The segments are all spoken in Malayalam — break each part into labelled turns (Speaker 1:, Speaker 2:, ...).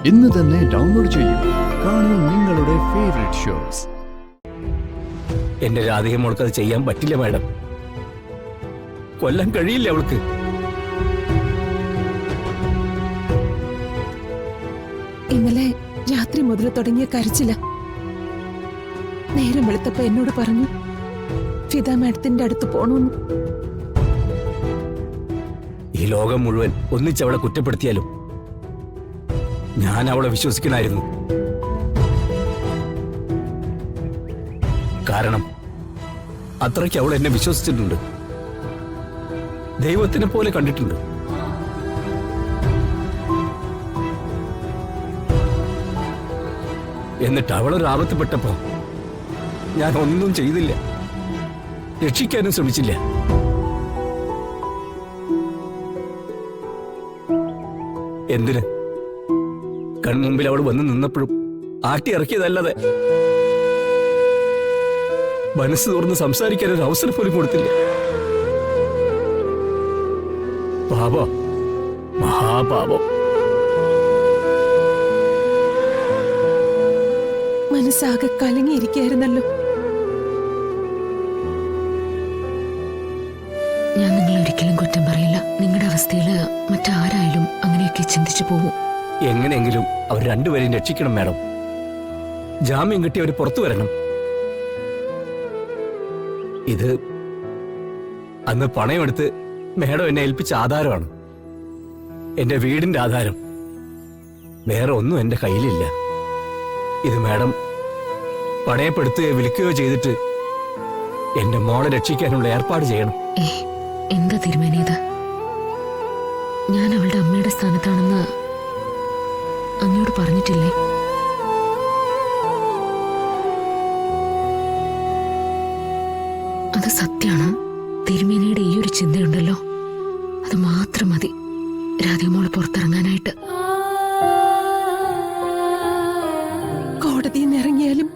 Speaker 1: ഇന്ന് തന്നെ ഡൗൺലോഡ് ചെയ്യൂ. കാണൂ നിങ്ങളുടെ ഫേവറേറ്റ് ഷോസ്.
Speaker 2: എന്റെ രാധിക മോൾക്ക് അത് ചെയ്യാൻ പറ്റില്ല മാഡം. കൊല്ലാൻ കഴിയില്ല അവൾക്ക്.
Speaker 3: ഇന്നലെ രാത്രി മുതൽ തുടങ്ങിയ കരച്ചില്ല. നേരം വെളുത്തപ്പോ എന്നോട് പറഞ്ഞു ഫിദ മാഡത്തിന്റെ അടുത്ത് പോണോന്ന്.
Speaker 2: ഈ ലോകം മുഴുവൻ ഒന്നിച്ചവളെ കുറ്റപ്പെടുത്തിയാലും ഞാൻ അവളെ വിശ്വസിക്കണമായിരുന്നു. കാരണം അത്രയ്ക്ക് അവൾ എന്നെ വിശ്വസിച്ചിട്ടുണ്ട്. ദൈവത്തിനെ പോലെ കണ്ടിട്ടുണ്ട്. എന്നിട്ട് അവളൊരു ആപത്തിൽപ്പെട്ടപ്പോ ഞാൻ ഒന്നും ചെയ്തില്ല, രക്ഷിക്കാനും ശ്രമിച്ചില്ല. എന്തിന്? കൺമുമ്പിൽ അവൾ വന്ന് നിന്നപ്പോഴും ആട്ടി ഇറക്കിയതല്ലാതെ മനസ്സ് തുറന്ന് സംസാരിക്കാൻ ഒരു അവസരം പോലും കൊടുത്തില്ല. പാപം, മഹാപാപം.
Speaker 3: മനസ്സാകെ കലങ്ങിയിരിക്കായിരുന്നല്ലോ.
Speaker 4: ഞാൻ നിങ്ങളെ ഒരിക്കലും കുറ്റം പറയില്ല. നിങ്ങളുടെ അവസ്ഥയിൽ മറ്റാരായാലും അങ്ങനെയൊക്കെ ചിന്തിച്ചു പോകും.
Speaker 2: എങ്ങനെയെങ്കിലും അവർ രണ്ടുപേരെയും രക്ഷിക്കണം മാഡം. ജാമ്യം കിട്ടി അവർ പുറത്തു വരണം. ഇത് അന്ന് പണയമെടുത്ത് മേഡം എന്നെ ഏൽപ്പിച്ച ആധാരമാണ്. എന്റെ വീടിന്റെ ആധാരം. വേറെ ഒന്നും എന്റെ കയ്യിലില്ല. ഇത് മാഡം പണയപ്പെടുത്തുകയോ വിൽക്കുകയോ ചെയ്തിട്ട് എന്റെ മോളെ രക്ഷിക്കാനുള്ള ഏർപ്പാട് ചെയ്യണം.
Speaker 4: എന്താ തീരുമാനിയത്? ഞാൻ അവളുടെ അമ്മയുടെ സ്ഥാനത്താണെന്ന് അങ്ങോട്ട് പറഞ്ഞിട്ടില്ലേ? അത് സത്യമാണ്. തിരുമേനിയുടെ ഈ ഒരു ചിന്തയുണ്ടല്ലോ, അത് മാത്രം മതി രാധികമോള് പുറത്തിറങ്ങാനായിട്ട്.
Speaker 3: കോടതിയിൽ നിന്ന് ഇറങ്ങിയാലും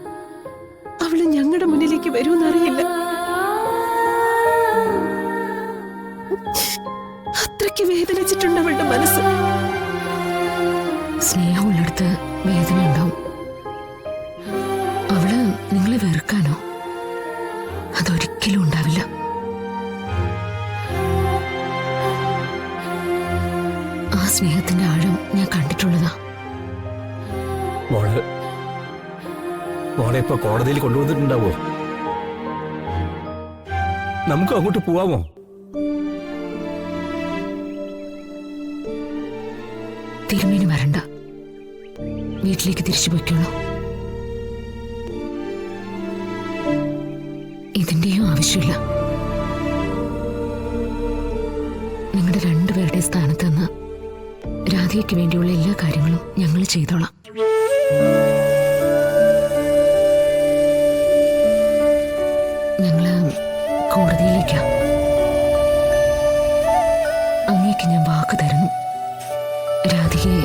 Speaker 3: അവള് ഞങ്ങളുടെ മുന്നിലേക്ക് വരുമെന്നറിയില്ല. അത്രയ്ക്ക് വേദനിച്ചിട്ടുണ്ട് അവളുടെ മനസ്സ്.
Speaker 4: സ്നേഹമുള്ളിടത്ത് വേദന ഉണ്ടാവും. അവള് നിങ്ങളെ വെറുക്കാനോ? അതൊരിക്കലും ഉണ്ടാവില്ല. ആ സ്നേഹത്തിന്റെ ആഴം ഞാൻ കണ്ടിട്ടുള്ളതാ.
Speaker 2: മോളെ ഇപ്പൊ കോടതിയിൽ കൊണ്ടുവന്നിട്ടുണ്ടാവോ? നമുക്ക് അങ്ങോട്ട് പോവാമോ?
Speaker 4: തിരുമേനി വരണ്ട, വീട്ടിലേക്ക് തിരിച്ചു പോയിക്കോളൂ. ഇതിന്റെയും ആവശ്യമില്ല. നിങ്ങളുടെ രണ്ടുപേരുടെ സ്ഥാനത്ത് നിന്ന് രാധികയ്ക്ക് വേണ്ടിയുള്ള എല്ലാ കാര്യങ്ങളും ഞങ്ങൾ ചെയ്തോളാം. ഞങ്ങള് കോടതിയിലേക്കാ. അങ്ങേക്ക് ഞാൻ വാക്ക് തരുന്നു, രാധികയെ